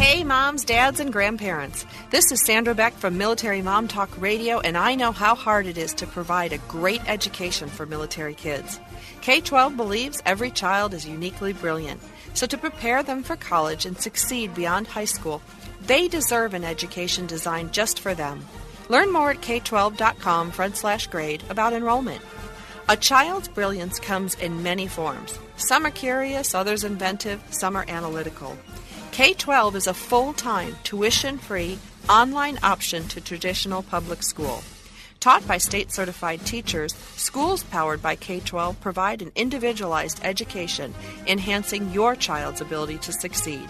Hey moms, dads, and grandparents. This is Sandra Beck from Military Mom Talk Radio, and I know how hard it is to provide a great education for military kids. K-12 believes every child is uniquely brilliant, so to prepare them for college and succeed beyond high school, they deserve an education designed just for them. Learn more at k12.com/grade about enrollment. A child's brilliance comes in many forms. Some are curious, others inventive, some are analytical. K-12 is a full-time, tuition-free, online option to traditional public school. Taught by state-certified teachers, schools powered by K-12 provide an individualized education, enhancing your child's ability to succeed.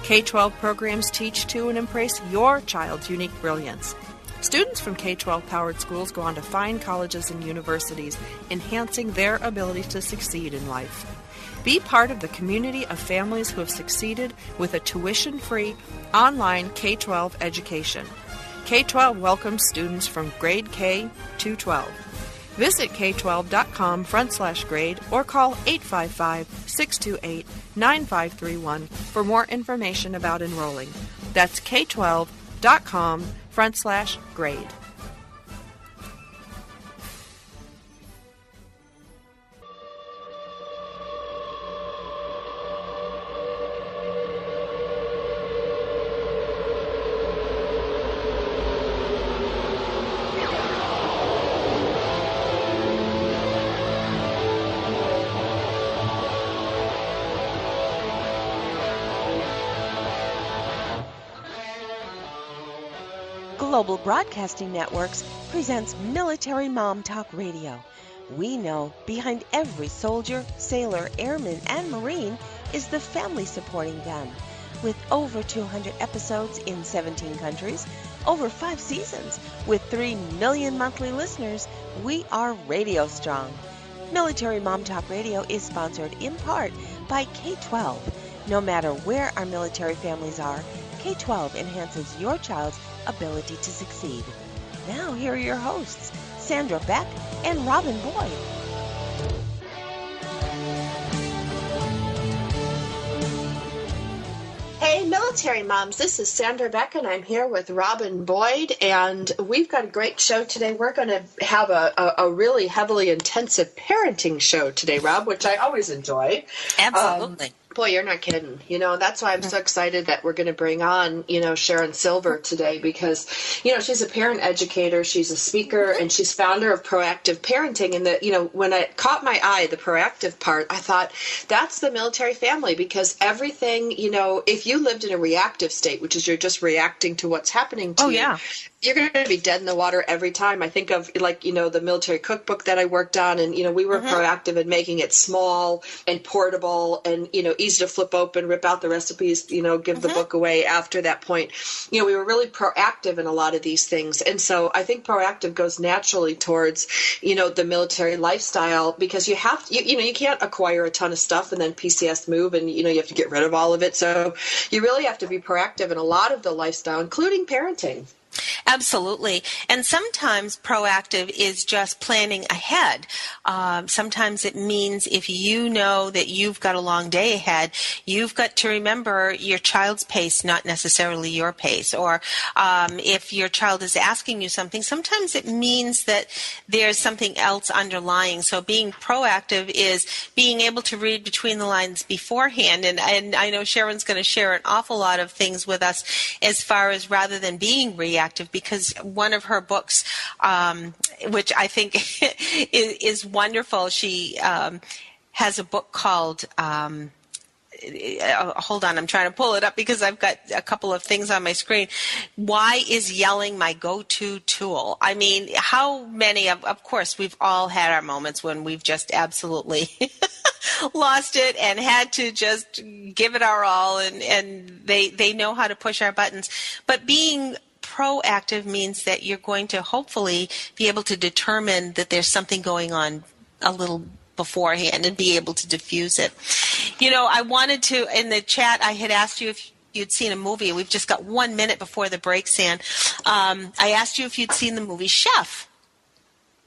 K-12 programs teach to and embrace your child's unique brilliance. Students from K-12 powered schools go on to fine colleges and universities, enhancing their ability to succeed in life. Be part of the community of families who have succeeded with a tuition-free online K-12 education. K-12 welcomes students from grade K to 12. Visit k12.com/grade or call 855-628-9531 for more information about enrolling. That's k12.com/grade. Global Broadcasting Networks presents Military Mom Talk Radio. We know behind every soldier, sailor, airman, and Marine is the family supporting them. With over 200 episodes in 17 countries, over 5 seasons, with 3 million monthly listeners, we are radio strong. Military Mom Talk Radio is sponsored in part by K-12. No matter where our military families are, K-12 enhances your child's ability to succeed. Now, here are your hosts, Sandra Beck and Robin Boyd. Hey, military moms, this is Sandra Beck, and I'm here with Robin Boyd, and we've got a great show today. We're going to have a really heavily intensive parenting show today, Rob, which I always enjoy. Absolutely. Boy, you're not kidding. That's why I'm so excited that we're going to bring on, Sharon Silver today because, she's a parent educator, she's a speaker, and she's founder of Proactive Parenting. And when it caught my eye, the proactive part, I thought that's the military family because everything, if you lived in a reactive state, which is you're just reacting to what's happening to you, you're going to be dead in the water every time. I think of the military cookbook that I worked on, and, we were proactive in making it small and portable and, easy to flip open, rip out the recipes, give the book away after that point. We were really proactive in a lot of these things. And so I think proactive goes naturally towards, the military lifestyle because you have to, you can't acquire a ton of stuff and then PCS move and, you have to get rid of all of it. So you really have to be proactive in a lot of the lifestyle, including parenting. Absolutely. And sometimes proactive is just planning ahead. Sometimes it means if you know that you've got a long day ahead, you've got to remember your child's pace, not necessarily your pace. Or if your child is asking you something, sometimes it means that there's something else underlying. So being proactive is being able to read between the lines beforehand. And I know Sharon's going to share an awful lot of things with us as far as rather than being reactive, because one of her books, which I think is wonderful, she has a book called, hold on, I'm trying to pull it up because I've got a couple of things on my screen. Why is yelling my go-to tool? I mean, how many, of course, we've all had our moments when we've just absolutely lost it and had to just give it our all, and they know how to push our buttons. But being proactive means that you're going to hopefully be able to determine that there's something going on a little beforehand and be able to diffuse it. I wanted to, in the chat, I had asked you if you'd seen a movie. We've just got 1 minute before the break, San. I asked you if you'd seen the movie Chef.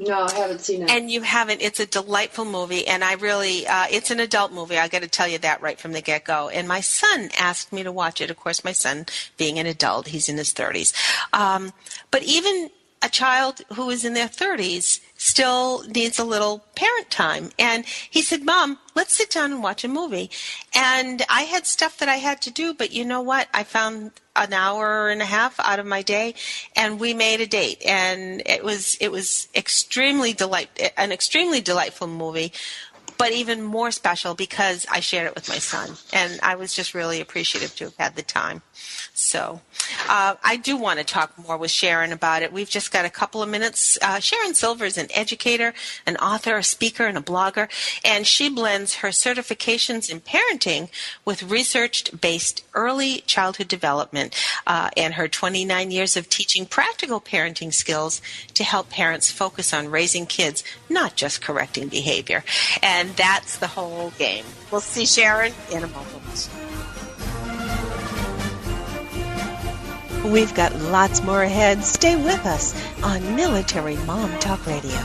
No, I haven't seen it. And you haven't. It's a delightful movie, and I really, it's an adult movie. I got to tell you that right from the get-go. And my son asked me to watch it. Of course, my son, being an adult, he's in his 30s. But even a child who is in their 30s still needs a little parent time. And he said, Mom, let's sit down and watch a movie. And I had stuff that I had to do, but you know what? I found an hour and a half out of my day, and we made a date. And it was an extremely delightful movie, but even more special because I shared it with my son. And I was just really appreciative to have had the time. So I do want to talk more with Sharon about it. We've just got a couple of minutes. Sharon Silver is an educator, an author, a speaker, and a blogger, and she blends her certifications in parenting with research-based early childhood development and her 29 years of teaching practical parenting skills to help parents focus on raising kids, not just correcting behavior. And that's the whole game. We'll see Sharon in a moment. We've got lots more ahead. Stay with us on Military Mom Talk Radio.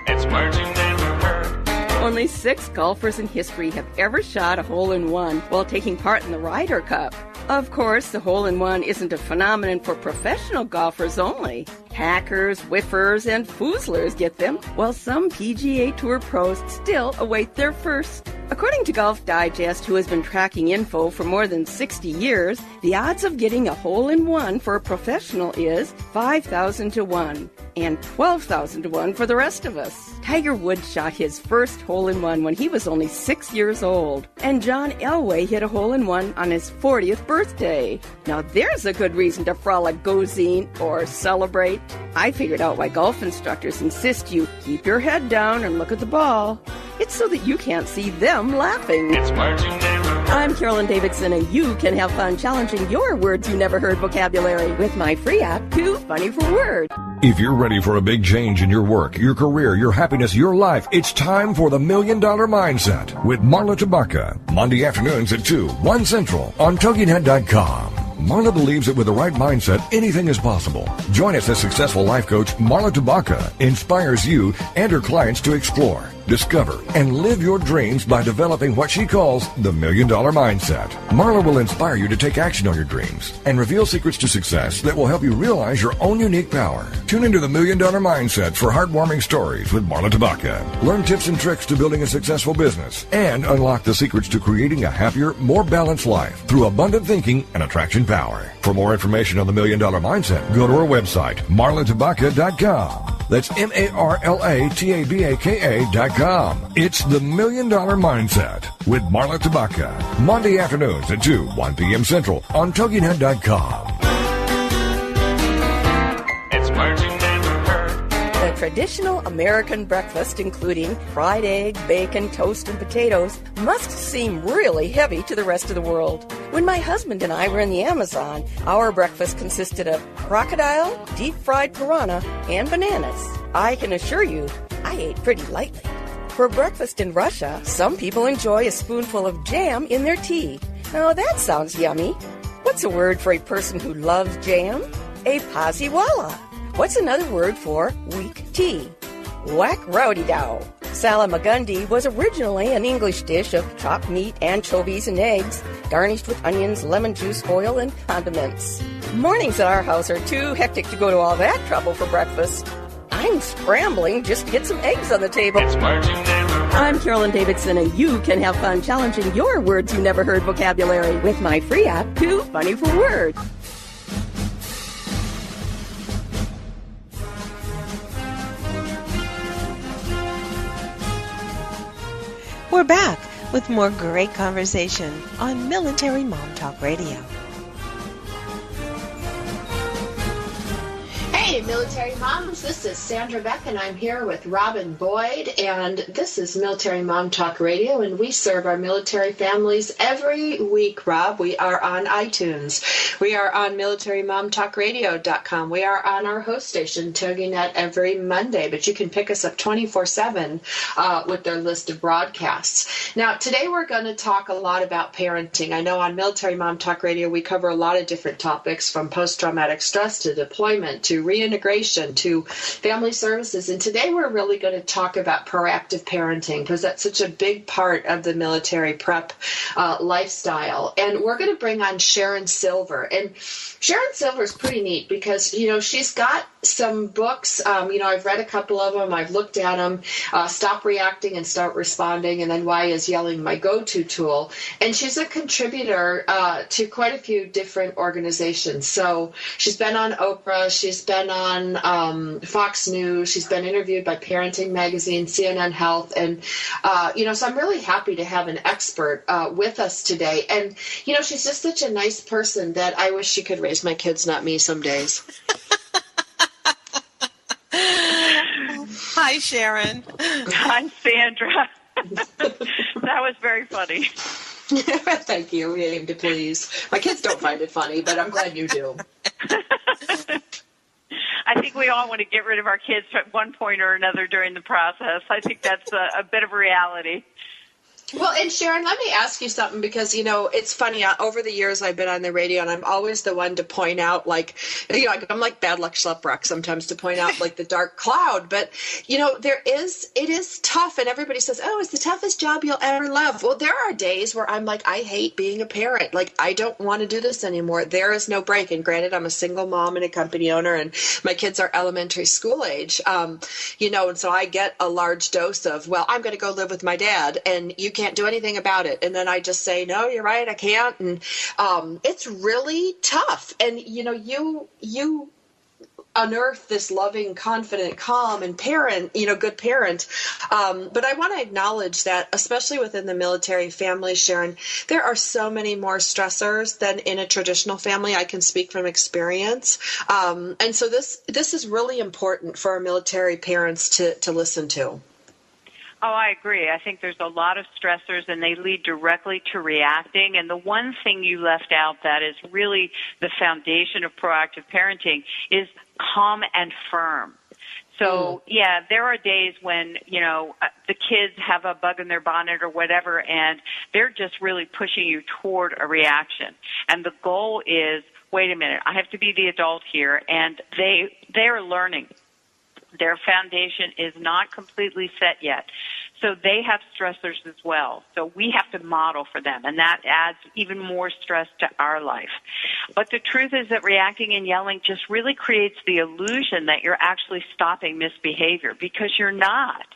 It's words you never heard. Only 6 golfers in history have ever shot a hole-in-one while taking part in the Ryder Cup. Of course, the hole-in-one isn't a phenomenon for professional golfers only. Hackers, whiffers, and foozlers get them, while some PGA Tour pros still await their first. According to Golf Digest, who has been tracking info for more than 60 years, the odds of getting a hole-in-one for a professional is 5,000 to 1 and 12,000 to 1 for the rest of us. Tiger Woods shot his first hole-in-one when he was only 6 years old, and John Elway hit a hole-in-one on his 40th birthday. Now there's a good reason to frolic gozine or celebrate. I figured out why golf instructors insist you keep your head down and look at the ball. It's so that you can't see them laughing. It's words you never heard. I'm Carolyn Davidson, and you can have fun challenging your words you never heard vocabulary with my free app, Too Funny for Words. If you're ready for a big change in your work, your career, your happiness, your life, it's time for the $1 Million Mindset with Marla Tabaka. Monday afternoons at 2, 1 Central on TogiNet.com. Marla believes that with the right mindset, anything is possible. Join us as successful life coach Marla Tabaka inspires you and her clients to explore, discover, and live your dreams by developing what she calls the $1 Million Mindset. Marla will inspire you to take action on your dreams and reveal secrets to success that will help you realize your own unique power. Tune into the $1 Million Mindset for heartwarming stories with Marla Tabaka. Learn tips and tricks to building a successful business and unlock the secrets to creating a happier, more balanced life through abundant thinking and attraction power. For more information on the $1 Million Mindset, go to our website, marlatabaka.com. That's MarlaTabaka.com. It's the $1 Million Mindset with Marla Tabaka. Monday afternoons at 2, 1 p.m. Central on TogiNet.com. It's words you never heard. The traditional American breakfast, including fried egg, bacon, toast, and potatoes, must seem really heavy to the rest of the world. When my husband and I were in the Amazon, our breakfast consisted of crocodile, deep-fried piranha, and bananas. I can assure you, I ate pretty lightly. For breakfast in Russia, some people enjoy a spoonful of jam in their tea. Now that sounds yummy. What's a word for a person who loves jam? A poziwala. What's another word for weak tea? Whack-rowdy-dow. Salamagundi was originally an English dish of chopped meat, anchovies, and eggs, garnished with onions, lemon juice, oil, and condiments. Mornings at our house are too hectic to go to all that trouble for breakfast. I'm scrambling just to get some eggs on the table. It's words you never heard. I'm Carolyn Davidson, and you can have fun challenging your words you never heard vocabulary with my free app, Too Funny for Words. We're back with more great conversation on Military Mom Talk Radio. Hey, Military Moms, this is Sandra Beck, and I'm here with Robin Boyd, and this is Military Mom Talk Radio, and we serve our military families every week, Rob. We are on iTunes. We are on MilitaryMomTalkRadio.com. We are on our host station, TogiNet, every Monday, but you can pick us up 24/7 with their list of broadcasts. Now, today we're going to talk a lot about parenting. I know on Military Mom Talk Radio, we cover a lot of different topics, from post-traumatic stress to deployment to reintegration to family services. And today we're really going to talk about proactive parenting, because that's such a big part of the military prep lifestyle. And we're going to bring on Sharon Silver. And Sharon Silver is pretty neat because, she's got some books. I've read a couple of them. I've looked at them. Stop Reacting and Start Responding, and then Why is Yelling My Go-To Tool. And she's a contributor to quite a few different organizations. So she's been on Oprah. She's been on Fox News. She's been interviewed by Parenting Magazine, CNN Health. And, so I'm really happy to have an expert with us today. And, she's just such a nice person that I wish she could raise my kids, not me, some days. Hi, Sharon. I'm Sandra. That was very funny. Thank you. We aim to please. My kids don't find it funny, but I'm glad you do. I think we all want to get rid of our kids at one point or another during the process. I think that's a bit of a reality. Well, and Sharon, let me ask you something, because, it's funny. Over the years, I've been on the radio, and I'm always the one to point out, I'm like Bad Luck Schleprock sometimes, to point out, the dark cloud. But, it is tough, and everybody says, oh, it's the toughest job you'll ever love. Well, there are days where I'm like, I hate being a parent. I don't want to do this anymore. There is no break. And granted, I'm a single mom and a company owner, and my kids are elementary school age, and so I get a large dose of, well, I'm going to go live with my dad, and you can't do anything about it. And then I just say, no, you're right, I can't. And it's really tough. And, you unearth this loving, confident, calm, and good parent. But I want to acknowledge that, especially within the military family, Sharon, there are so many more stressors than in a traditional family. I can speak from experience. And so this is really important for our military parents to listen to. Oh, I agree. I think there's a lot of stressors, and they lead directly to reacting. And the one thing you left out that is really the foundation of proactive parenting is calm and firm. So, yeah, there are days when, the kids have a bug in their bonnet or whatever, and they're just really pushing you toward a reaction. And the goal is, wait a minute, I have to be the adult here, and they're learning. Their foundation is not completely set yet. So they have stressors as well. So we have to model for them, and that adds even more stress to our life. But the truth is that reacting and yelling just really creates the illusion that you're actually stopping misbehavior, because you're not.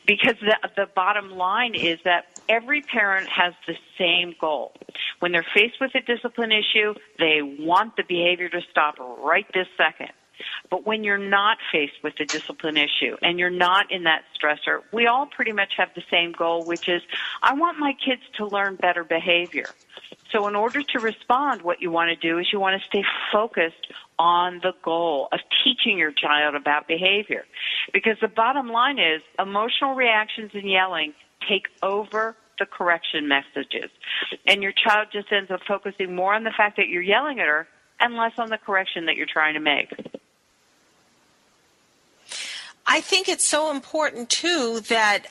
Because the bottom line is that every parent has the same goal. When they're faced with a discipline issue, they want the behavior to stop right this second. But when you're not faced with a discipline issue and you're not in that stressor, we all pretty much have the same goal, which is, I want my kids to learn better behavior. So in order to respond, what you want to do is you want to stay focused on the goal of teaching your child about behavior. Because the bottom line is, emotional reactions and yelling take over the correction messages. And your child just ends up focusing more on the fact that you're yelling at her and less on the correction that you're trying to make. I think it's so important, too, that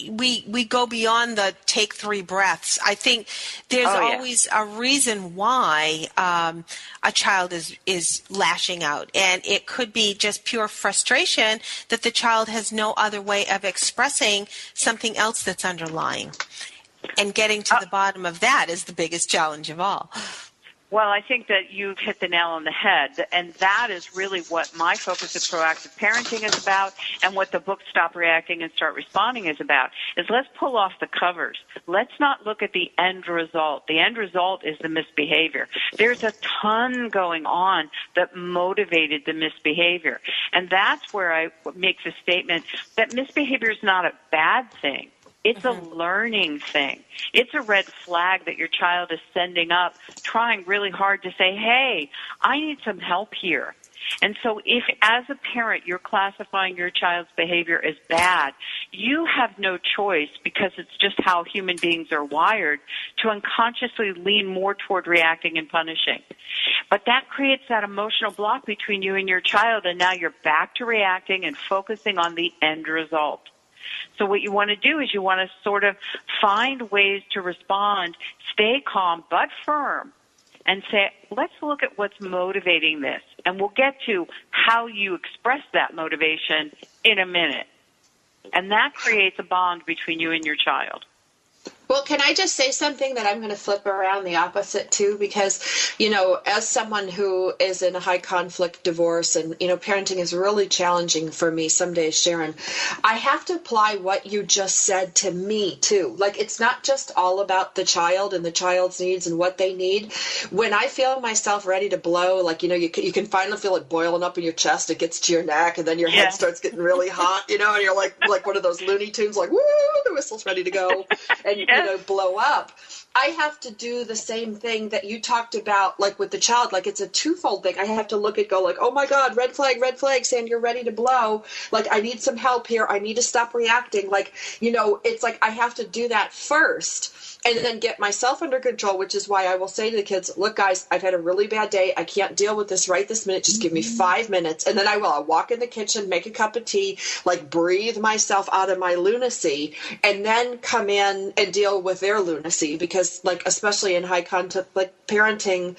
we go beyond the take 3 breaths. I think there's always a reason why a child is lashing out. And it could be just pure frustration that the child has no other way of expressing something else that's underlying. And getting to the bottom of that is the biggest challenge of all. Well, I think that you've hit the nail on the head, and that is really what my focus of proactive parenting is about, and what the book Stop Reacting and Start Responding is about, is let's pull off the covers. Let's not look at the end result. The end result is the misbehavior. There's a ton going on that motivated the misbehavior, and that's where I make the statement that misbehavior is not a bad thing. It's a learning thing. It's a red flag that your child is sending up, trying really hard to say, hey, I need some help here. And so if, as a parent, you're classifying your child's behavior as bad, you have no choice, because it's just how human beings are wired, to unconsciously lean more toward reacting and punishing. But that creates that emotional block between you and your child, and now you're back to reacting and focusing on the end result. So what you want to do is you want to sort of find ways to respond, stay calm but firm, and say, let's look at what's motivating this. And we'll get to how you express that motivation in a minute. And that creates a bond between you and your child. Well, can I just say something that I'm going to flip around the opposite too? Because, as someone who is in a high conflict divorce and, parenting is really challenging for me some days, Sharon, I have to apply what you just said to me too. Like, it's not just all about the child and the child's needs and what they need. When I feel myself ready to blow, like, you can finally feel it boiling up in your chest, it gets to your neck, and then your head starts getting really hot, and you're like one of those Looney Tunes, like, woo, the whistle's ready to go. And blow up. I have to do the same thing that you talked about, like with the child. Like, it's a twofold thing. I have to look at, go like, oh my God, red flag, Sand, you're ready to blow. Like, I need some help here. I need to stop reacting. Like, it's like I have to do that first and then get myself under control, which is why I will say to the kids, look, guys, I've had a really bad day. I can't deal with this right this minute. Just give me 5 minutes. And then I'll walk in the kitchen, make a cup of tea, like breathe myself out of my lunacy, and then come in and deal with their lunacy. Because, like, especially in high conflict, like parenting,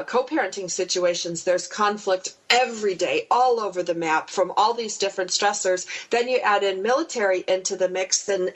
co-parenting situations, there's conflict every day, all over the map, from all these different stressors. Then you add in military into the mix, and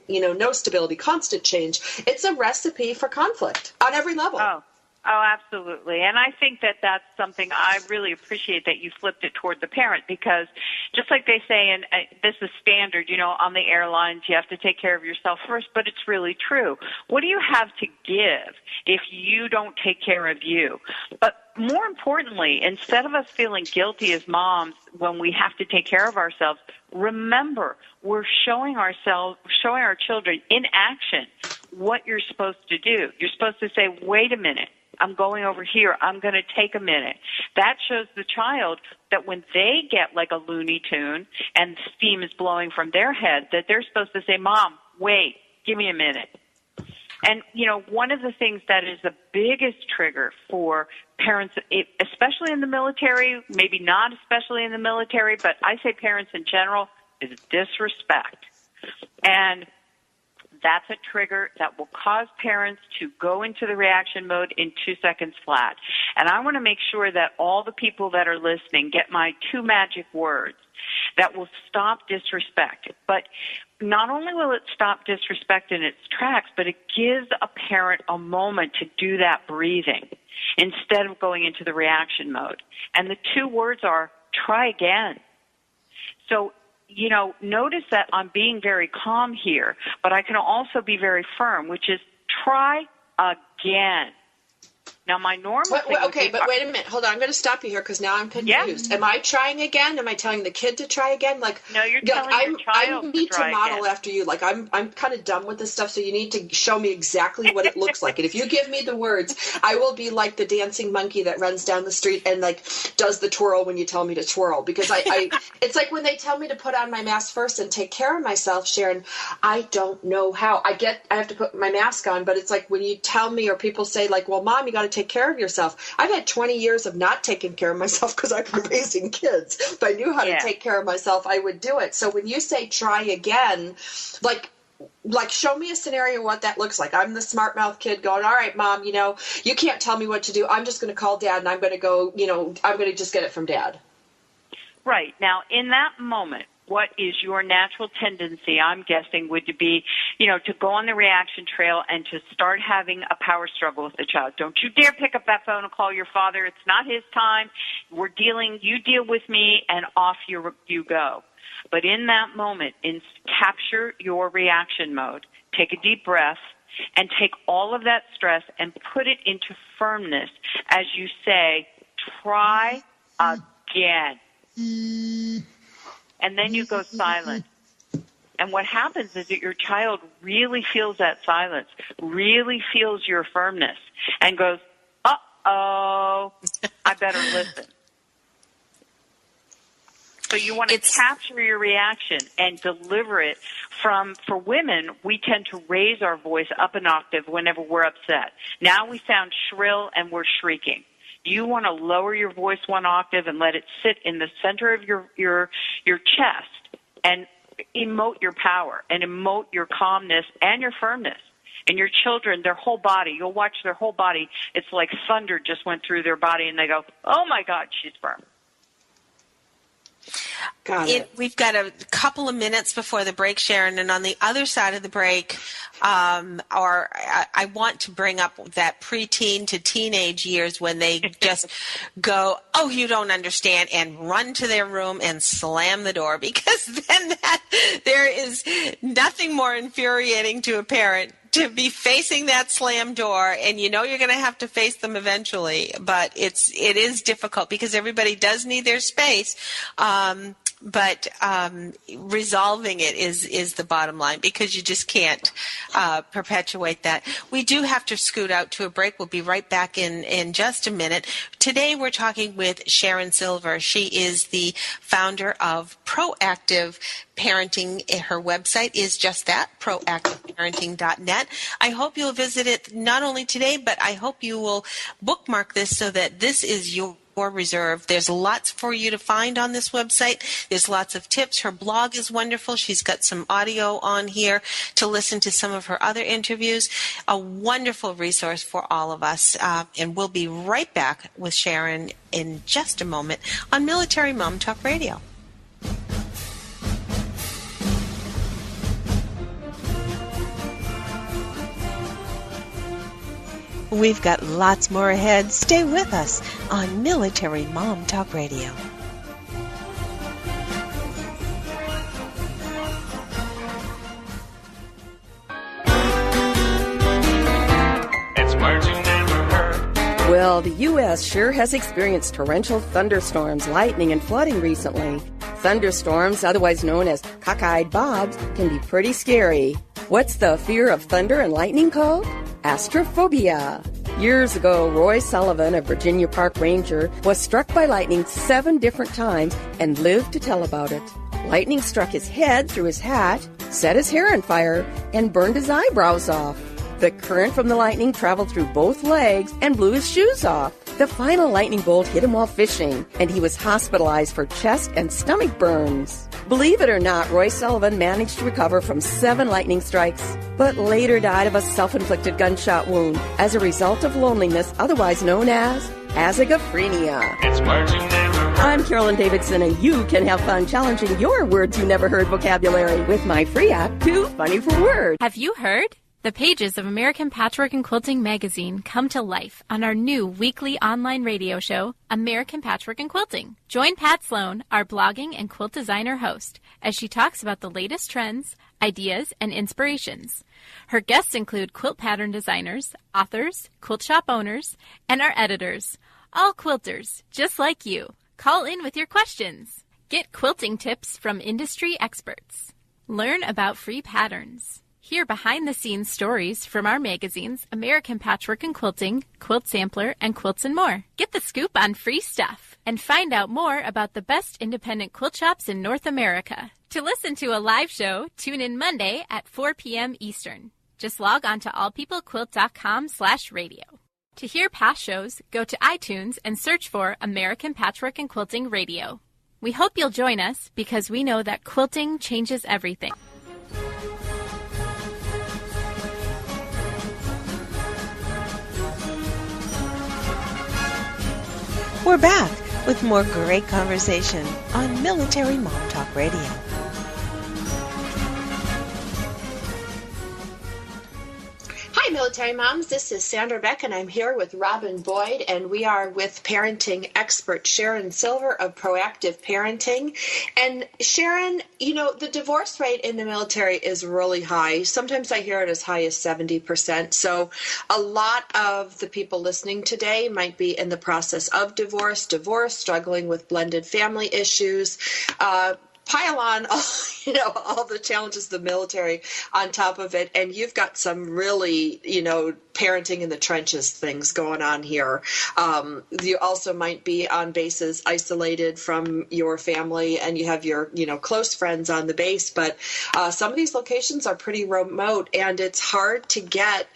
no stability, constant change. It's a recipe for conflict on every level. Oh, absolutely. And I think that that's something I really appreciate, that you flipped it toward the parent, because just like they say, and this is standard, on the airlines, you have to take care of yourself first, but it's really true. What do you have to give if you don't take care of you? But more importantly, instead of us feeling guilty as moms when we have to take care of ourselves, remember, we're showing our children in action what you're supposed to do. You're supposed to say, wait a minute, I'm going over here. I'm going to take a minute. That shows the child that when they get like a Looney Tune and steam is blowing from their head, that they're supposed to say, Mom, wait, give me a minute. And, one of the things that is the biggest trigger for parents, especially in the military, maybe not especially in the military, but I say parents in general, is disrespect. And that's a trigger that will cause parents to go into the reaction mode in 2 seconds flat. And I want to make sure that all the people that are listening get my 2 magic words that will stop disrespect. But not only will it stop disrespect in its tracks, but it gives a parent a moment to do that breathing instead of going into the reaction mode. And the 2 words are, try again. So, notice that I'm being very calm here, but I can also be very firm, which is try again. Now, my normal thing but wait a minute. Hold on. I'm going to stop you here because now I'm confused. Yeah. Am I trying again? Am I telling the kid to try again? No, you're telling your child I need to try model again. after you. Like, I'm kind of done with this stuff, so you need to show me exactly what it looks like. And if you give me the words, I will be like the dancing monkey that runs down the street and, like, does the twirl when you tell me to twirl. Because I it's like when they tell me to put on my mask first and take care of myself, Sharon, I don't know how. I have to put my mask on, but it's like when you tell me or people say, like, well, Mom, you got to take care of yourself. I've had 20 years of not taking care of myself because I've been raising kids. If I knew how to take care of myself, I would do it. So when you say try again, like show me a scenario what that looks like. I'm the smart mouth kid going, all right, Mom, you can't tell me what to do. I'm just going to call Dad and I'm going to go, I'm going to just get it from Dad. Right. Now, in that moment, what is your natural tendency, I'm guessing, would be, to go on the reaction trail and to start having a power struggle with the child. Don't you dare pick up that phone and call your father. It's not his time. You deal with me, and off you go. But in that moment, capture your reaction mode. Take a deep breath and take all of that stress and put it into firmness as you say, try again. And then you go silent. And what happens is that your child really feels that silence, really feels your firmness, and goes, uh-oh, I better listen. So you want to capture your reaction and deliver it for women, we tend to raise our voice up an octave whenever we're upset. Now we sound shrill and we're shrieking. You want to lower your voice one octave and let it sit in the center of your chest and emote your power and emote your calmness and your firmness. And your children, their whole body, you'll watch their whole body. It's like thunder just went through their body, and they go, oh, my God, she's firm. We've got a couple of minutes before the break, Sharon, and on the other side of the break, I want to bring up that preteen to teenage years when they just go, oh, you don't understand, and run to their room and slam the door, because then there is nothing more infuriating to a parent to be facing that slam door, and you know you're going to have to face them eventually, but it is difficult because everybody does need their space. But resolving it is the bottom line, because you just can't perpetuate that. We do have to scoot out to a break. We'll be right back in just a minute. Today we're talking with Sharon Silver. She is the founder of Proactive Parenting. Her website is just that, proactiveparenting.net. I hope you'll visit it not only today, but I hope you will bookmark this so that this is your reserve. There's lots for you to find on this website. There's lots of tips. Her blog is wonderful. She's got some audio on here to listen to some of her other interviews. A wonderful resource for all of us. And we'll be right back with Sharon in just a moment on Military Mom Talk Radio. We've got lots more ahead. Stay with us on Military Mom Talk Radio. It's words you never heard. Well, the U.S. sure has experienced torrential thunderstorms, lightning, and flooding recently. Thunderstorms, otherwise known as cockeyed bobs, can be pretty scary. What's the fear of thunder and lightning called? Astrophobia. Years ago, Roy Sullivan, a Virginia Park ranger, was struck by lightning 7 different times and lived to tell about it. Lightning struck his head through his hat, set his hair on fire, and burned his eyebrows off. The current from the lightning traveled through both legs and blew his shoes off. The final lightning bolt hit him while fishing, and he was hospitalized for chest and stomach burns. Believe it or not, Roy Sullivan managed to recover from 7 lightning strikes, but later died of a self-inflicted gunshot wound as a result of loneliness, otherwise known as azygophrenia. It's words you never heard. I'm Carolyn Davidson, and you can have fun challenging your words you never heard vocabulary with my free app, Too Funny for Words. Have you heard? The pages of American Patchwork and Quilting magazine come to life on our new weekly online radio show, American Patchwork and Quilting. Join Pat Sloan, our blogging and quilt designer host, as she talks about the latest trends, ideas, and inspirations. Her guests include quilt pattern designers, authors, quilt shop owners, and our editors, all quilters, just like you. Call in with your questions. Get quilting tips from industry experts. Learn about free patterns. Hear behind-the-scenes stories from our magazines, American Patchwork and Quilting, Quilt Sampler, and Quilts and More. Get the scoop on free stuff and find out more about the best independent quilt shops in North America. To listen to a live show, tune in Monday at 4 p.m. Eastern. Just log on to allpeoplequilt.com/radio. To hear past shows, go to iTunes and search for American Patchwork and Quilting Radio. We hope you'll join us because we know that quilting changes everything. We're back with more great conversation on Military Mom Talk Radio. Hi, Military Moms. This is Sandra Beck, and I'm here with Robin Boyd, and we are with parenting expert Sharon Silver of Proactive Parenting. And Sharon, you know, the divorce rate in the military is really high. Sometimes I hear it as high as 70%. So a lot of the people listening today might be in the process of divorce, struggling with blended family issues. Pile on all all the challenges of the military on top of it. And you've got some really, parenting in the trenches things going on here. You also might be on bases isolated from your family, and you have your, close friends on the base. But some of these locations are pretty remote, and it's hard to get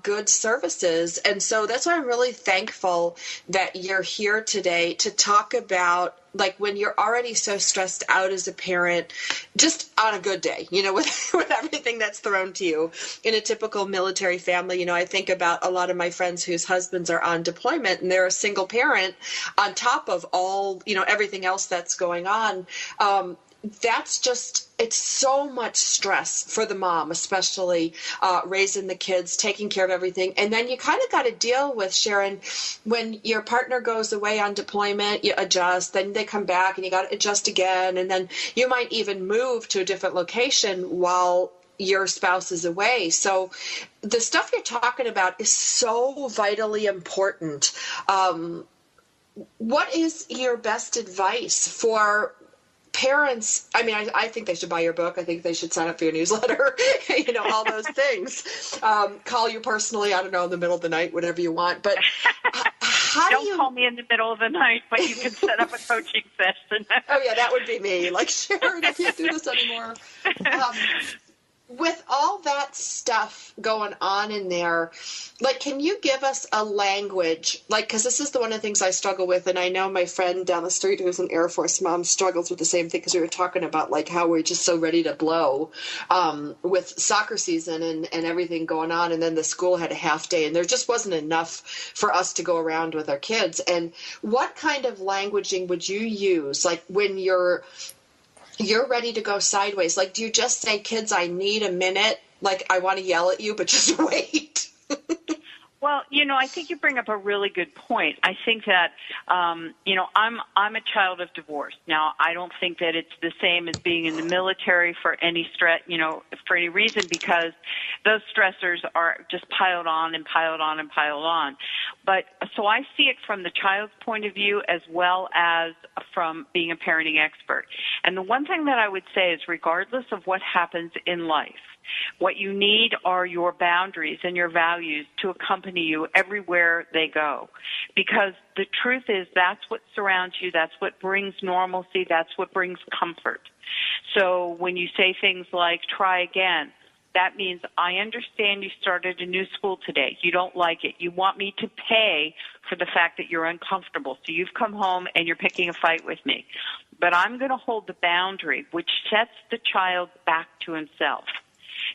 good services. And so that's why I'm really thankful that you're here today to talk about, like, when you're already so stressed out as a parent, just on a good day, with everything that's thrown to you in a typical military family. I think about a lot of my friends whose husbands are on deployment, and they're a single parent on top of all, everything else that's going on. That's just, it's so much stress for the mom, especially raising the kids, taking care of everything. And then you kind of got to deal with, Sharon, when your partner goes away on deployment, you adjust, then they come back and you got to adjust again. And then you might even move to a different location while your spouse is away. So the stuff you're talking about is so vitally important. What is your best advice for parents? I mean, I think they should buy your book. I think they should sign up for your newsletter, all those things. Call you personally, I don't know, in the middle of the night, whatever you want. But how do you... Don't call me in the middle of the night, but you can set up a coaching session. Oh, yeah, that would be me. Like, Sharon, I can't do this anymore. With all that stuff going on in there, like, can you give us a language? Like, because this is one of the things I struggle with, and I know my friend down the street who's an Air Force mom struggles with the same thing, because we were talking about, like, how we're just so ready to blow with soccer season and everything going on, and then the school had a half day, and there just wasn't enough for us to go around with our kids. And what kind of languaging would you use, like, when you're ready to go sideways? Like, do you just say, kids, I need a minute? Like, I want to yell at you, but just wait. Well, I think you bring up a really good point. I think that, I'm a child of divorce. Now, I don't think that it's the same as being in the military for any stress, for any reason, because those stressors are just piled on and piled on and piled on. But so I see it from the child's point of view as well as from being a parenting expert. And the one thing that I would say is, regardless of what happens in life, what you need are your boundaries and your values to accompany you everywhere they go. Because the truth is, that's what surrounds you, that's what brings normalcy, that's what brings comfort. So when you say things like, try again, that means, I understand you started a new school today. You don't like it. You want me to pay for the fact that you're uncomfortable. So you've come home and you're picking a fight with me. But I'm going to hold the boundary, which sets the child back to himself.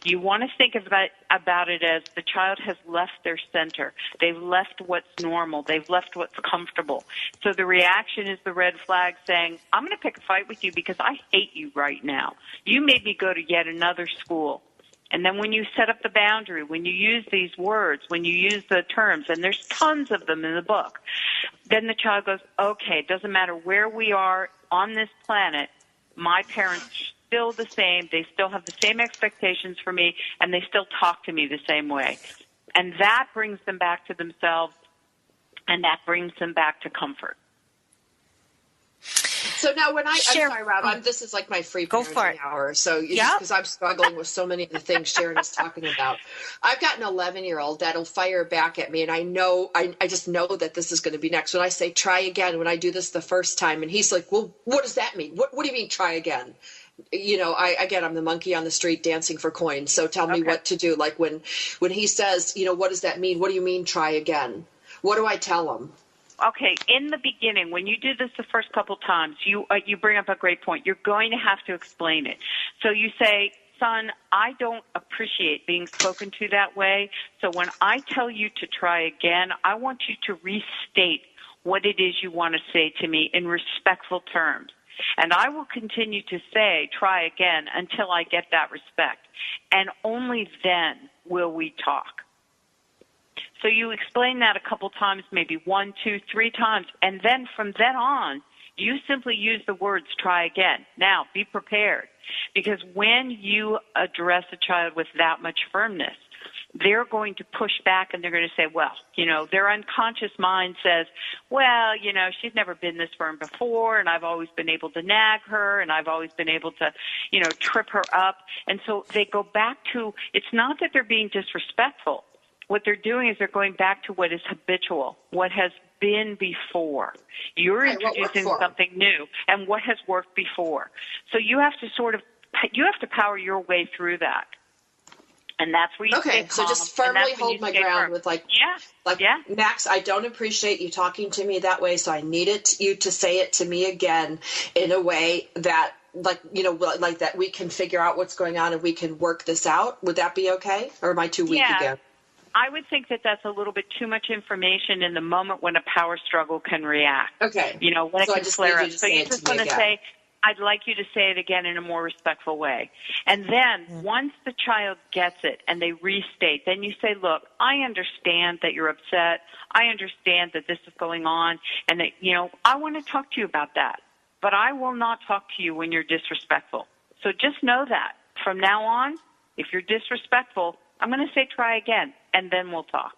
You want to think about it as the child has left their center. They've left what's normal. They've left what's comfortable. So the reaction is the red flag saying, I'm going to pick a fight with you because I hate you right now. You made me go to yet another school. And then when you set up the boundary, when you use these words, when you use the terms, and there's tons of them in the book, then the child goes, okay, it doesn't matter where we are on this planet, my parents are still the same, they still have the same expectations for me, and they still talk to me the same way. And that brings them back to themselves, and that brings them back to comfort. So now I'm sorry, Rob, this is like my free parenting hour. So because I'm struggling with so many of the things Sharon is talking about. I've got an 11-year-old that'll fire back at me, and I just know that this is going to be next. When I say try again, when I do this the first time, and he's like, well, what does that mean? What do you mean try again? I'm the monkey on the street dancing for coins. So tell me what to do. Like when he says, what does that mean? What do you mean try again? What do I tell him? Okay, in the beginning, when you do this the first couple times, you bring up a great point. You're going to have to explain it. So you say, son, I don't appreciate being spoken to that way. So when I tell you to try again, I want you to restate what it is you want to say to me in respectful terms. And I will continue to say, try again, until I get that respect. And only then will we talk. So you explain that a couple times, maybe 1, 2, 3 times, and then from then on, you simply use the words try again. Now, be prepared, because when you address a child with that much firmness, they're going to push back and they're going to say, well, their unconscious mind says, well, she's never been this firm before, and I've always been able to nag her, and I've always been able to, trip her up. And so they go back to, it's not that they're being disrespectful. What they're doing is they're going back to what is habitual, what has been before. You're introducing something new, and what has worked before. So you have to power your way through that. And that's where you stay calm. So just firmly hold my ground with Max, I don't appreciate you talking to me that way, so I need you to say it to me again in a way that, like that we can figure out what's going on and we can work this out. Would that be okay? Or am I too weak again? I would think that that's a little bit too much information in the moment when a power struggle can react. Okay. When it can flare up. So you just want to say, I'd like you to say it again in a more respectful way. And then once the child gets it and they restate, then you say, look, I understand that you're upset. I understand that this is going on. And that, I want to talk to you about that. But I will not talk to you when you're disrespectful. So just know that. From now on, if you're disrespectful, I'm going to say try again, and then we'll talk.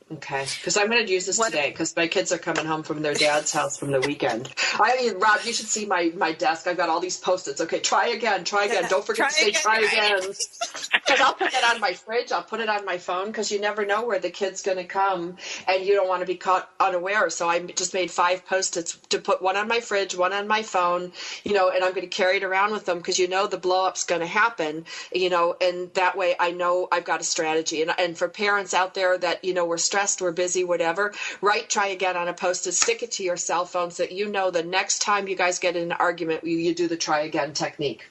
Okay, because I'm going to use this today because my kids are coming home from their dad's house from the weekend. Rob, you should see my desk. I've got all these Post-its. Okay, try again. Don't forget to say try again. Because I'll put it on my fridge. I'll put it on my phone because you never know where the kid's going to come, and you don't want to be caught unaware. So I just made 5 Post-its to put one on my fridge, one on my phone, and I'm going to carry it around with them because the blow-up's going to happen, and that way I know I've got a strategy. And for parents out there that, we're stressed, we're busy, whatever, try again on a Post-it, stick it to your cell phone so that the next time you guys get in an argument, you do the try again technique.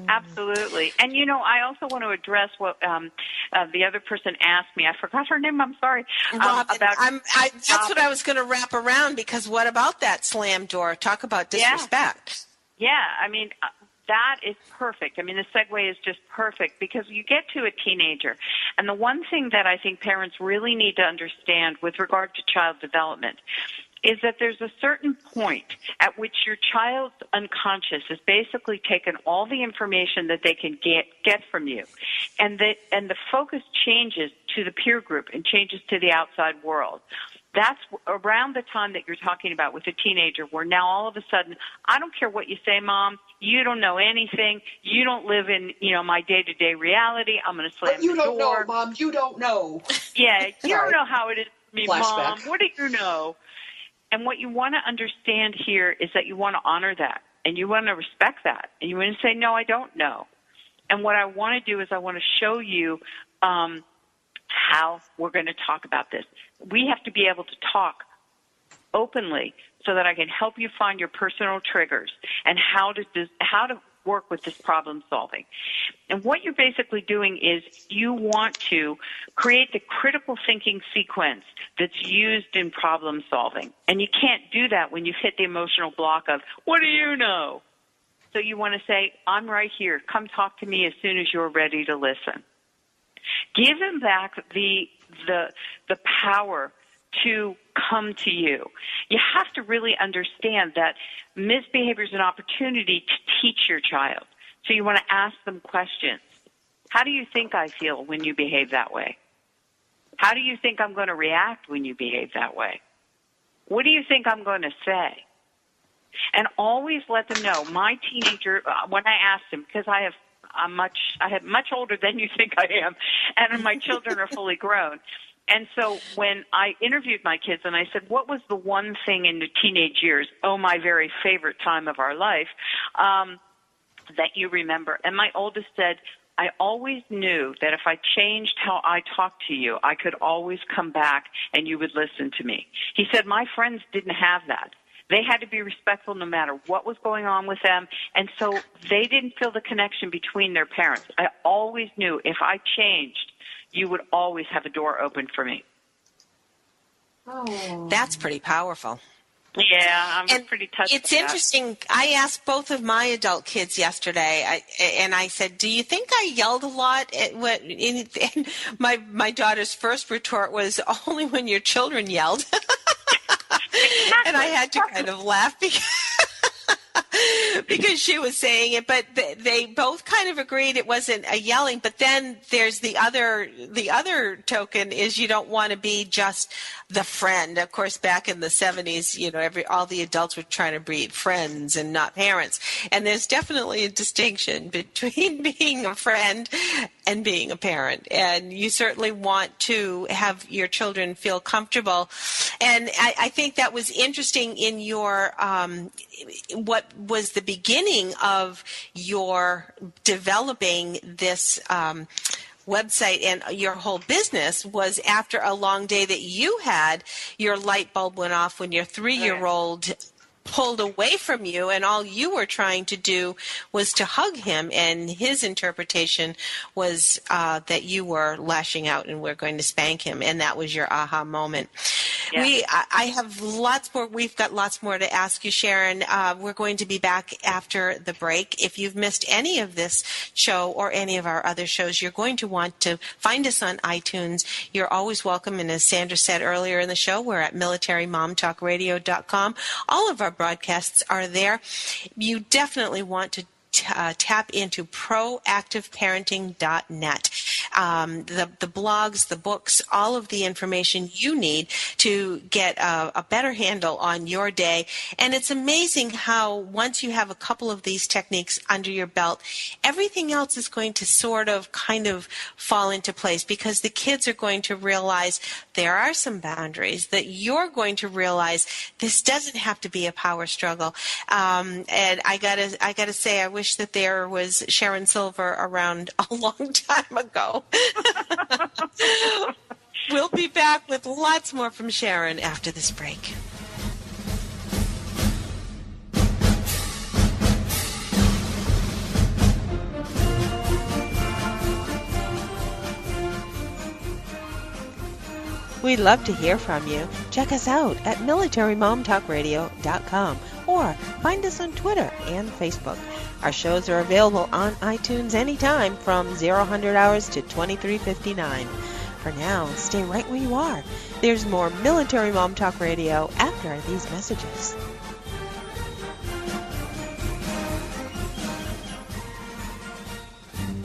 Absolutely. And, I also want to address what the other person asked me. I forgot her name. I'm sorry. Robin, that's what I was going to wrap around, because what about that slam door? Talk about disrespect. Yeah. That is perfect. The segue is just perfect because you get to a teenager. And the one thing that I think parents really need to understand with regard to child development is that there's a certain point at which your child's unconscious has basically taken all the information that they can get from you. And the focus changes to the peer group and changes to the outside world. That's around the time that you're talking about with a teenager, where now all of a sudden, I don't care what you say, Mom, you don't know anything, you don't live in, my day-to-day reality, I'm going to slam the door. You don't know, Mom, you don't know. Yeah, you don't know how it is for me, Flashback. Mom, what do you know? And what you want to understand here is that you want to honor that, and you want to respect that, and you want to say, no, I don't know. And what I want to do is I want to show you how we're going to talk about this. We have to be able to talk openly so that I can help you find your personal triggers and how to work with this problem solving. And what you're basically doing is you want to create the critical thinking sequence that's used in problem solving. And you can't do that when you've hit the emotional block of, what do you know? So you want to say, I'm right here. Come talk to me as soon as you're ready to listen. Give them back the power to come to you. You have to really understand that misbehavior is an opportunity to teach your child. So you want to ask them questions. How do you think I feel when you behave that way? How do you think I'm going to react when you behave that way? What do you think I'm going to say? And always let them know. My teenager, when I asked him, because I'm much older than you think I am, and my children are fully grown. And so when I interviewed my kids and I said, what was the one thing in the teenage years, my very favorite time of our life, that you remember? And my oldest said, I always knew that if I changed how I talked to you, I could always come back and you would listen to me. He said, my friends didn't have that. They had to be respectful no matter what was going on with them, and so they didn't feel the connection between their parents. I always knew if I changed, you would always have a door open for me. Oh. That's pretty powerful. Yeah, I'm pretty touched. It's interesting. I asked both of my adult kids yesterday, and I said, do you think I yelled a lot? And my daughter's first retort was, only when your children yelled. And I had to kind of laugh because she was saying it, but they both kind of agreed it wasn't a yelling. But then there's the other token is you don't want to be just the friend. Of course, back in the 70s, all the adults were trying to breed friends and not parents. And there's definitely a distinction between being a friend and being a parent. And you certainly want to have your children feel comfortable. And I think that was interesting in your what was the beginning of your developing this website and your whole business was after a long day that you had. Your light bulb went off when your 3-year-old pulled away from you, and all you were trying to do was to hug him, and his interpretation was that you were lashing out and we're going to spank him, and that was your aha moment. Yeah. I have lots more. We've got lots more to ask you, Sharon. We're going to be back after the break. If you've missed any of this show or any of our other shows, you're going to want to find us on iTunes. You're always welcome, and as Sandra said earlier in the show, we're at militarymomtalkradio.com. All of our broadcasts are there. You definitely want to tap into proactiveparenting.net. The blogs, the books, all of the information you need to get a better handle on your day. And it's amazing how once you have a couple of these techniques under your belt, everything else is going to sort of kind of fall into place, because the kids are going to realize there are some boundaries, that you're going to realize this doesn't have to be a power struggle. And I gotta say, I wish that there was Sharon Silver around a long time ago. We'll be back with lots more from Sharon after this break. We'd love to hear from you. Check us out at militarymomtalkradio.com or find us on Twitter and Facebook. Our shows are available on iTunes anytime from 0000 hours to 23:59. For now, stay right where you are. There's more Military Mom Talk Radio after these messages.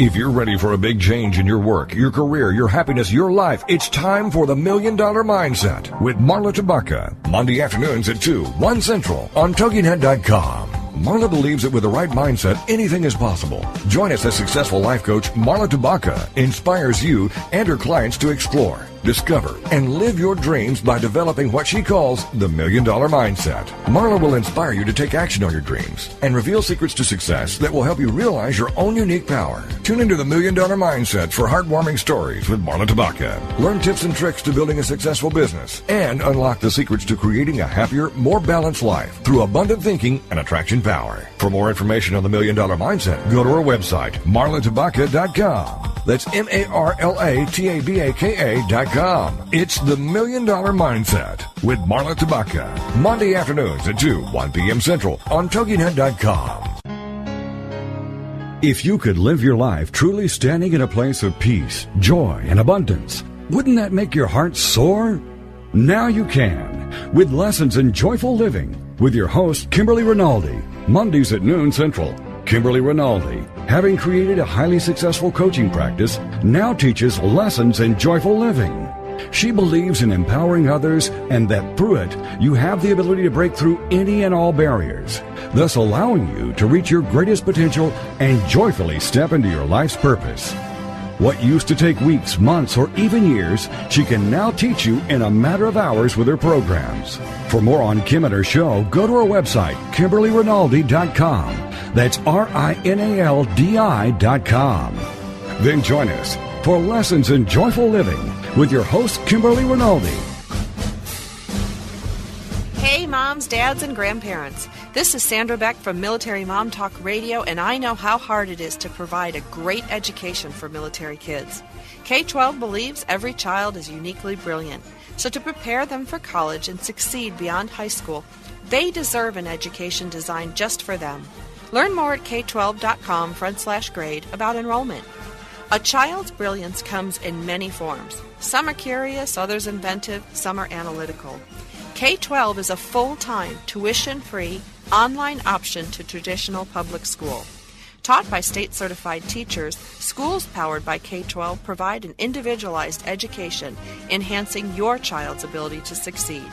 If you're ready for a big change in your work, your career, your happiness, your life, it's time for the $1 Million Mindset with Marla Tabaka. Monday afternoons at 2, 1 Central on TogiNet.com. Marla believes that with the right mindset, anything is possible. Join us as successful life coach Marla Tabaka inspires you and her clients to explore, discover, and live your dreams by developing what she calls the $1 Million Mindset. Marla will inspire you to take action on your dreams and reveal secrets to success that will help you realize your own unique power. Tune into the $1 Million Mindset for heartwarming stories with Marla Tabaka. Learn tips and tricks to building a successful business and unlock the secrets to creating a happier, more balanced life through abundant thinking and attraction power. For more information on the $1 Million Mindset, go to our website, marlatabaka.com. That's MarlaTabaka.com. It's the $1 Million Mindset with Marla Tabaka. Monday afternoons at 2, 1 p.m. Central on TogiNet.com. If you could live your life truly standing in a place of peace, joy, and abundance, wouldn't that make your heart soar? Now you can, with Lessons in Joyful Living, with your host, Kimberly Rinaldi, Mondays at noon Central. Kimberly Rinaldi, having created a highly successful coaching practice, now teaches lessons in joyful living. She believes in empowering others and that through it, you have the ability to break through any and all barriers, thus allowing you to reach your greatest potential and joyfully step into your life's purpose. What used to take weeks, months, or even years, she can now teach you in a matter of hours with her programs. For more on Kim and her show, go to our website, KimberlyRinaldi.com. That's RINALDI.com. Then join us for Lessons in Joyful Living with your host, Kimberly Rinaldi. Hey, moms, dads, and grandparents. This is Sandra Beck from Military Mom Talk Radio, and I know how hard it is to provide a great education for military kids. K-12 believes every child is uniquely brilliant, so to prepare them for college and succeed beyond high school, they deserve an education designed just for them. Learn more at k12.com/grade about enrollment. A child's brilliance comes in many forms. Some are curious, others inventive, some are analytical. K-12 is a full-time, tuition-free, online option to traditional public school. Taught by state-certified teachers, schools powered by K-12 provide an individualized education, enhancing your child's ability to succeed.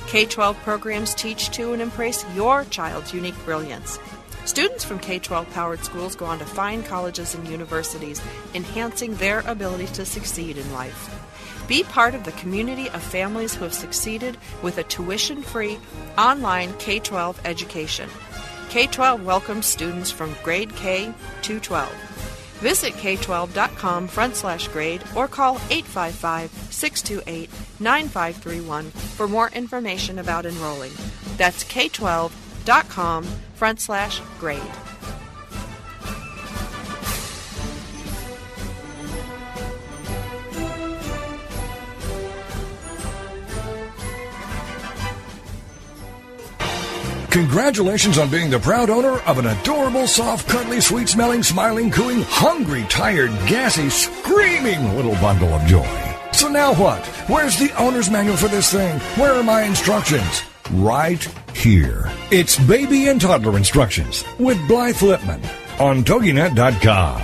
K-12 programs teach to and embrace your child's unique brilliance. Students from K-12 powered schools go on to fine colleges and universities, enhancing their ability to succeed in life. Be part of the community of families who have succeeded with a tuition-free online K-12 education. K-12 welcomes students from grade K to 12. Visit k12.com/grade or call 855-628-9531 for more information about enrolling. That's k12.com/grade. Congratulations on being the proud owner of an adorable, soft, cuddly, sweet-smelling, smiling, cooing, hungry, tired, gassy, screaming little bundle of joy. So now what? Where's the owner's manual for this thing? Where are my instructions? Right here. It's Baby and Toddler Instructions with Blythe Lipman on TogiNet.com.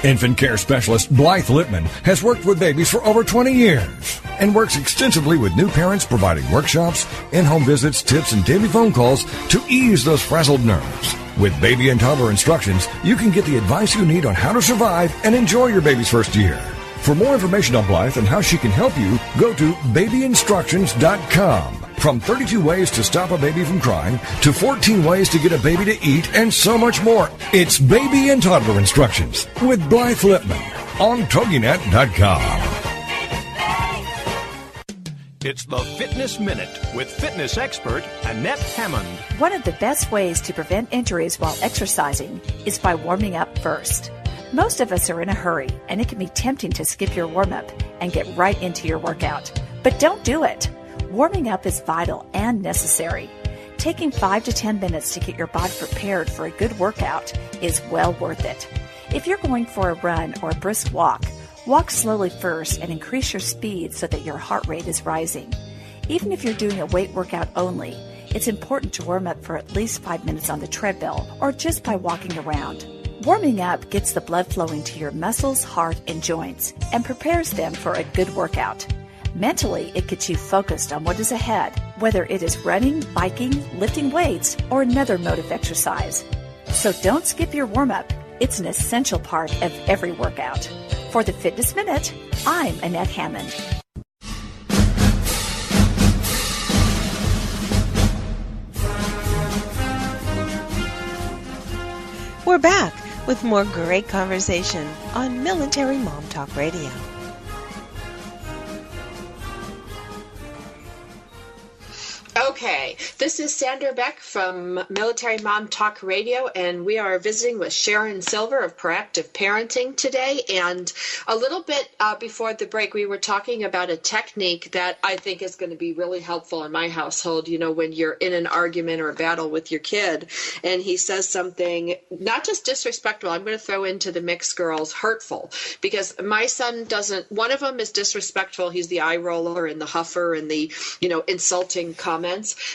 Infant care specialist Blythe Lipman has worked with babies for over 20 years and works extensively with new parents, providing workshops, in-home visits, tips, and daily phone calls to ease those frazzled nerves. With Baby and Toddler Instructions, you can get the advice you need on how to survive and enjoy your baby's first year. For more information on Blythe and how she can help you, go to babyinstructions.com. From 32 ways to stop a baby from crying to 14 ways to get a baby to eat and so much more. It's Baby and Toddler Instructions with Blythe Lipman on TogiNet.com. It's the Fitness Minute with fitness expert Annette Hammond. One of the best ways to prevent injuries while exercising is by warming up first. Most of us are in a hurry, and it can be tempting to skip your warm-up and get right into your workout. But don't do it. Warming up is vital and necessary. Taking 5 to 10 minutes to get your body prepared for a good workout is well worth it. If you're going for a run or a brisk walk, walk slowly first and increase your speed so that your heart rate is rising. Even if you're doing a weight workout only, it's important to warm up for at least 5 minutes on the treadmill or just by walking around. Warming up gets the blood flowing to your muscles, heart, and joints and prepares them for a good workout. Mentally, it gets you focused on what is ahead, whether it is running, biking, lifting weights, or another mode of exercise. So don't skip your warm-up. It's an essential part of every workout. For the Fitness Minute, I'm Annette Hammond. We're back with more great conversation on Military Mom Talk Radio. Okay, this is Sandra Beck from Military Mom Talk Radio, and we are visiting with Sharon Silver of Proactive Parenting today. And a little bit before the break, we were talking about a technique that I think is going to be really helpful in my household, you know, when you're in an argument or a battle with your kid, and he says something not just disrespectful, I'm going to throw into the mix, girls, hurtful, because my son doesn't, one of them is disrespectful. He's the eye roller and the huffer and the, you know, insulting comments.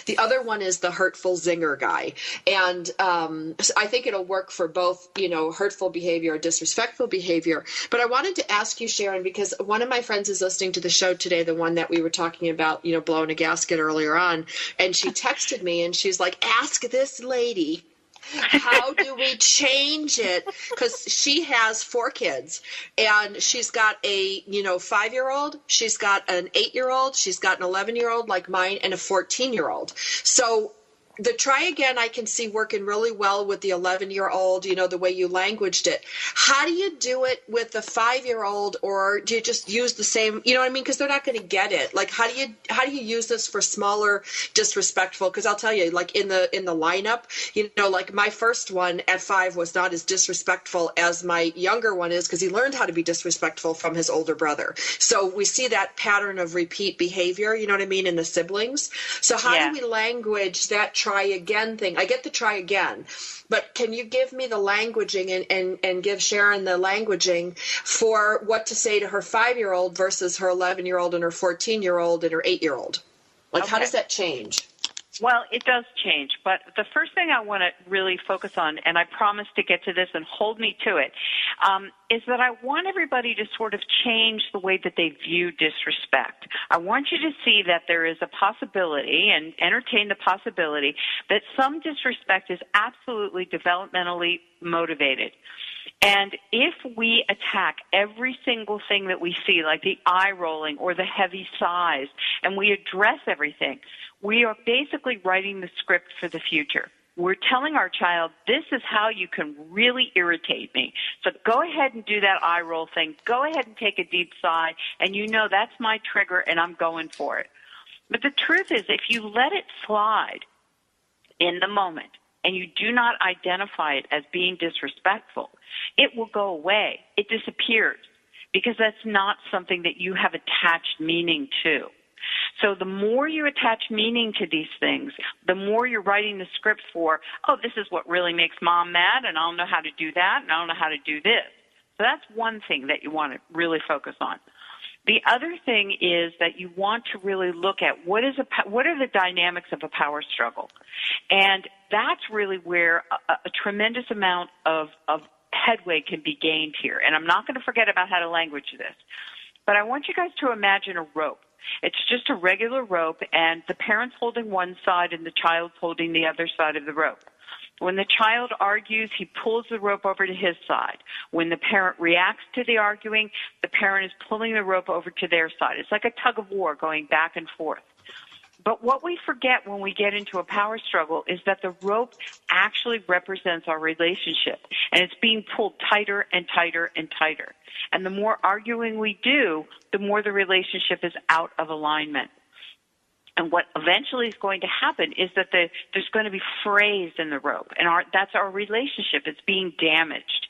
The other one is the hurtful zinger guy. And I think it'll work for both, you know, hurtful behavior or disrespectful behavior. But I wanted to ask you, Sharon, because one of my friends is listening to the show today, the one that we were talking about, you know, blowing a gasket earlier on. And she texted me and she's like, ask this lady, how do we change it? Because she has 4 kids, and she's got a, you know, 5-year-old, she's got an 8-year-old, she's got an 11-year-old like mine, and a 14-year-old. So the try again I can see working really well with the 11-year-old, you know, the way you languaged it. How do you do it with the 5-year-old, or do you just use the same, you know what I mean? Because they're not going to get it. Like, how do you use this for smaller disrespectful? Because I'll tell you, like in the lineup, you know, like my first one at 5 was not as disrespectful as my younger one is, because he learned how to be disrespectful from his older brother. So we see that pattern of repeat behavior, you know what I mean, in the siblings. So how do we language that try again thing? I get the try again, but can you give me the languaging and give Sharon the languaging for what to say to her 5-year-old versus her 11-year-old and her 14-year-old and her 8-year-old? Like, how does that change? Well, it does change, but the first thing I want to really focus on, and I promise to get to this and hold me to it, is that I want everybody to sort of change the way that they view disrespect. I want you to see that there is a possibility and entertain the possibility that some disrespect is absolutely developmentally motivated. And if we attack every single thing that we see, like the eye rolling or the heavy sighs, and we address everything, we are basically writing the script for the future. We're telling our child, this is how you can really irritate me. So go ahead and do that eye roll thing. Go ahead and take a deep sigh, and you know that's my trigger, and I'm going for it. But the truth is, if you let it slide in the moment, and you do not identify it as being disrespectful, it will go away. It disappears because that's not something that you have attached meaning to. So the more you attach meaning to these things, the more you're writing the script for, oh, this is what really makes mom mad, and I don't know how to do that, and I don't know how to do this. So that's one thing that you want to really focus on. The other thing is that you want to really look at what are the dynamics of a power struggle. And that's really where a tremendous amount of headway can be gained here. And I'm not going to forget about how to language this. But I want you guys to imagine a rope. It's just a regular rope, and the parent's holding one side and the child's holding the other side of the rope. When the child argues, he pulls the rope over to his side. When the parent reacts to the arguing, the parent is pulling the rope over to their side. It's like a tug of war going back and forth. But what we forget when we get into a power struggle is that the rope actually represents our relationship, and it's being pulled tighter and tighter and tighter. And the more arguing we do, the more the relationship is out of alignment. And what eventually is going to happen is that there's going to be frays in the rope, and that's our relationship. It's being damaged.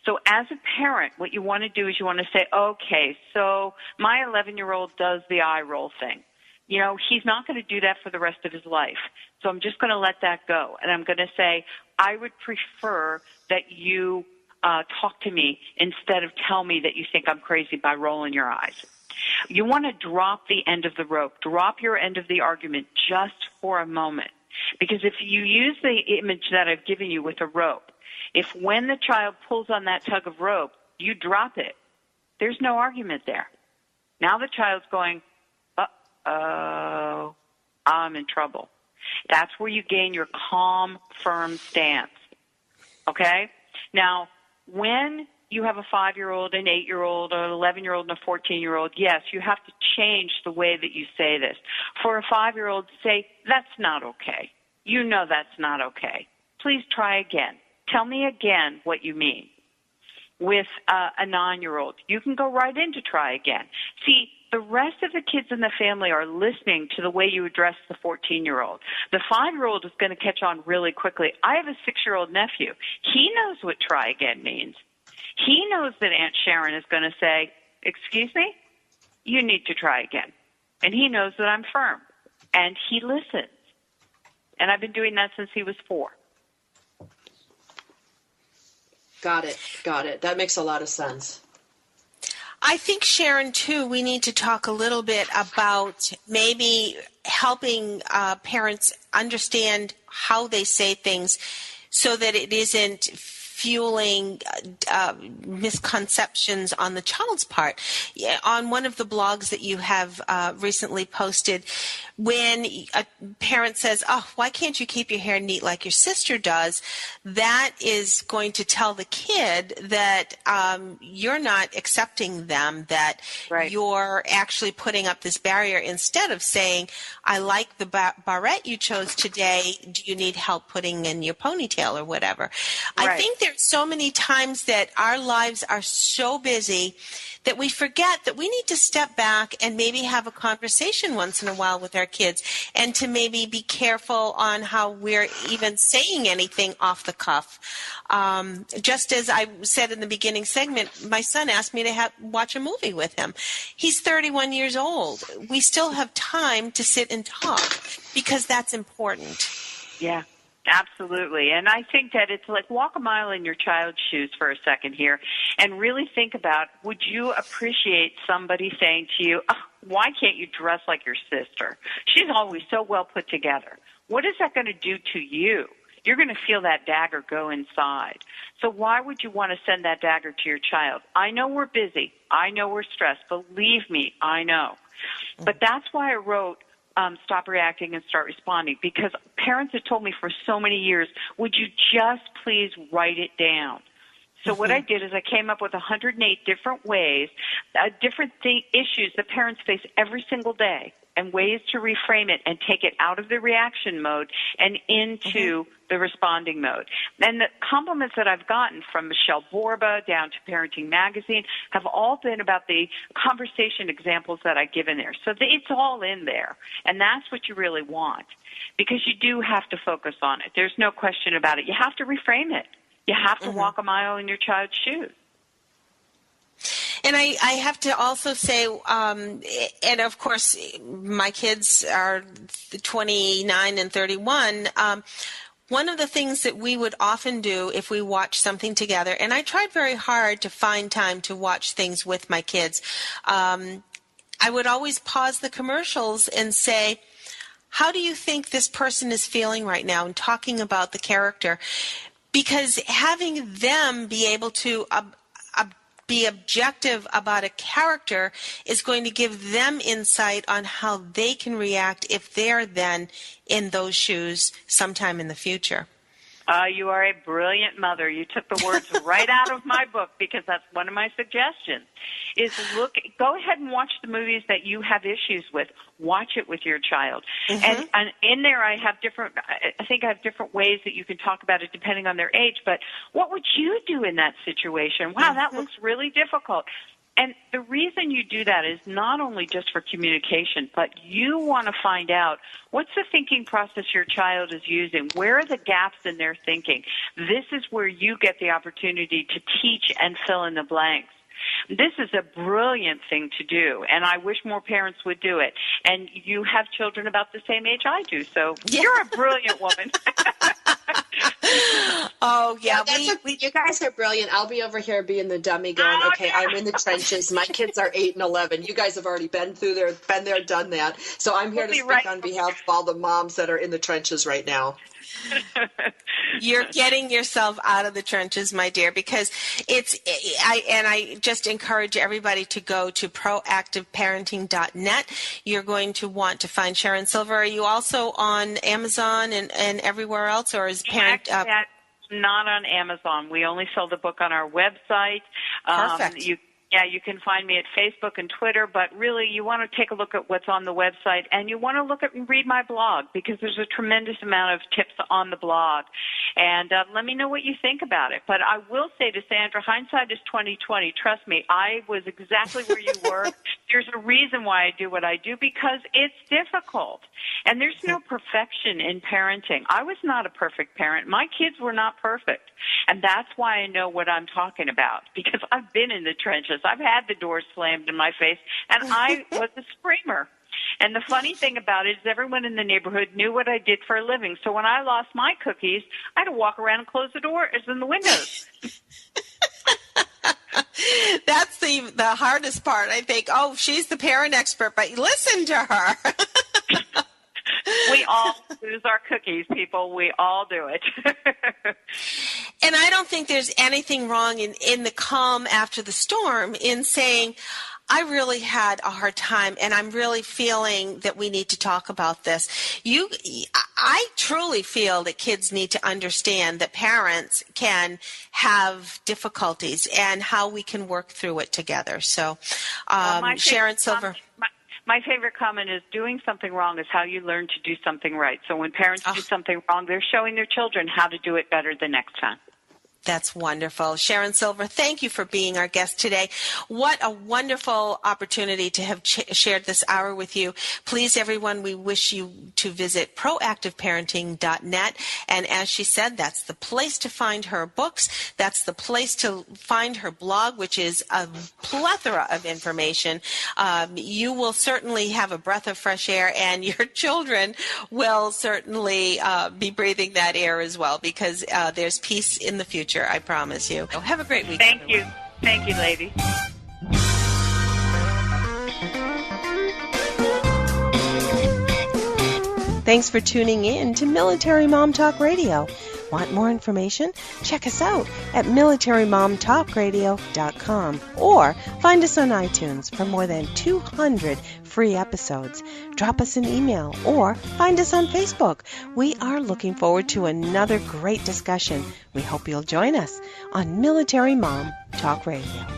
So as a parent, what you want to do is you want to say, okay, so my 11-year-old does the eye roll thing. You know, he's not going to do that for the rest of his life. So I'm just going to let that go. And I'm going to say, I would prefer that you talk to me instead of tell me that you think I'm crazy by rolling your eyes. You want to drop the end of the rope, drop your end of the argument just for a moment. Because if you use the image that I've given you with a rope, if when the child pulls on that tug of rope, you drop it, there's no argument there. Now the child's going, uh-oh, I'm in trouble. That's where you gain your calm, firm stance. Okay? Now, when you have a 5-year-old, an 8-year-old, an 11-year-old, and a 14-year-old, yes, you have to change the way that you say this. For a 5-year-old, say, that's not okay. You know that's not okay. Please try again. Tell me again what you mean. With a 9-year-old, you can go right into try again. See, the rest of the kids in the family are listening to the way you address the 14-year-old. The 5-year-old is going to catch on really quickly. I have a 6-year-old nephew. He knows what try again means. He knows that Aunt Sharon is going to say, excuse me, you need to try again. And he knows that I'm firm. And he listens. And I've been doing that since he was 4. Got it. That makes a lot of sense. I think, Sharon, too, we need to talk a little bit about maybe helping parents understand how they say things so that it isn't fueling misconceptions on the child's part. On one of the blogs that you have recently posted, when a parent says, oh, why can't you keep your hair neat like your sister does, that is going to tell the kid that you're not accepting them, that right. You're actually putting up this barrier instead of saying, I like the barrette you chose today. Do you need help putting in your ponytail or whatever? Right. I think there's so many times that our lives are so busy that we forget that we need to step back and maybe have a conversation once in a while with our kids, and to maybe be careful on how we're even saying anything off the cuff. Just as I said in the beginning segment, my son asked me to watch a movie with him. He's 31 years old. We still have time to sit and talk because that's important. Yeah. Absolutely. And I think that it's like walk a mile in your child's shoes for a second here and really think about, would you appreciate somebody saying to you, oh, why can't you dress like your sister? She's always so well put together. what is that going to do to you? You're going to feel that dagger go inside. So why would you want to send that dagger to your child? I know we're busy. I know we're stressed. Believe me, I know. But that's why I wrote Stop Reacting and Start Responding, because parents have told me for so many years, would you just please write it down? So what I did is I came up with 108 different ways, different issues that parents face every single day, and ways to reframe it and take it out of the reaction mode and into the responding mode. And the compliments that I've gotten from Michelle Borba down to Parenting Magazine have all been about the conversation examples that I give in there. So it's all in there. And that's what you really want, because you do have to focus on it. There's no question about it. You have to reframe it. You have to walk a mile in your child's shoes. And I have to also say, and of course, my kids are 29 and 31. One of the things that we would often do if we watch something together, and I tried very hard to find time to watch things with my kids, I would always pause the commercials and say, how do you think this person is feeling right now, and talking about the character? Because having them be able to be objective about a character is going to give them insight on how they can react if they're then in those shoes sometime in the future. You are a brilliant mother. You took the words right out of my book, because that's one of my suggestions, is go ahead and watch the movies that you have issues with. Watch it with your child. And in there I think I have different ways that you can talk about it depending on their age, but what would you do in that situation? Wow, that looks really difficult. And the reason you do that is not only just for communication, but you want to find out what's the thinking process your child is using. Where are the gaps in their thinking? This is where you get the opportunity to teach and fill in the blanks. This is a brilliant thing to do, and I wish more parents would do it. And you have children about the same age I do, so you're a brilliant woman. Oh, yeah. You guys are brilliant. I'll be over here being the dummy going, okay, I'm in the trenches. My kids are 8 and 11. You guys have already been there, done that. So I'm here to speak on behalf of all the moms that are in the trenches right now. You're getting yourself out of the trenches, my dear, because I just encourage everybody to go to proactiveparenting.net. You're going to want to find Sharon Silver. Are you also on Amazon and everywhere else, or is Parent? Not on Amazon. We only sell the book on our website. Perfect. You can find me at Facebook and Twitter, but really you want to take a look at what's on the website, and you want to look at and read my blog, because there's a tremendous amount of tips on the blog. And let me know what you think about it. But I will say to Sandra, hindsight is 20/20. Trust me, I was exactly where you were. There's a reason why I do what I do, because it's difficult. And there's no perfection in parenting. I was not a perfect parent. My kids were not perfect. And that's why I know what I'm talking about, because I've been in the trenches. I've had the doors slammed in my face, and I was a screamer. And the funny thing about it is everyone in the neighborhood knew what I did for a living. So when I lost my cookies, I had to walk around and close the doors and the windows. That's the hardest part, I think. Oh, she's the parent expert, but listen to her. We all lose our cookies, people. We all do it. And I don't think there's anything wrong in the calm after the storm in saying, I really had a hard time, and I'm really feeling that we need to talk about this. I truly feel that kids need to understand that parents can have difficulties and how we can work through it together. So, Sharon Silver. My favorite comment is, doing something wrong is how you learn to do something right. So when parents do something wrong, they're showing their children how to do it better the next time. That's wonderful. Sharon Silver, thank you for being our guest today. What a wonderful opportunity to have shared this hour with you. Please, everyone, we wish you to visit proactiveparenting.net. And as she said, that's the place to find her books. That's the place to find her blog, which is a plethora of information. You will certainly have a breath of fresh air, and your children will certainly be breathing that air as well, because there's peace in the future. I promise you. Have a great week. Thank you. Thank you, ladies. Thanks for tuning in to Military Mom Talk Radio. Want more information? Check us out at militarymomtalkradio.com or find us on iTunes for more than 200 free episodes. Drop us an email or find us on Facebook. We are looking forward to another great discussion. We hope you'll join us on Military Mom Talk Radio.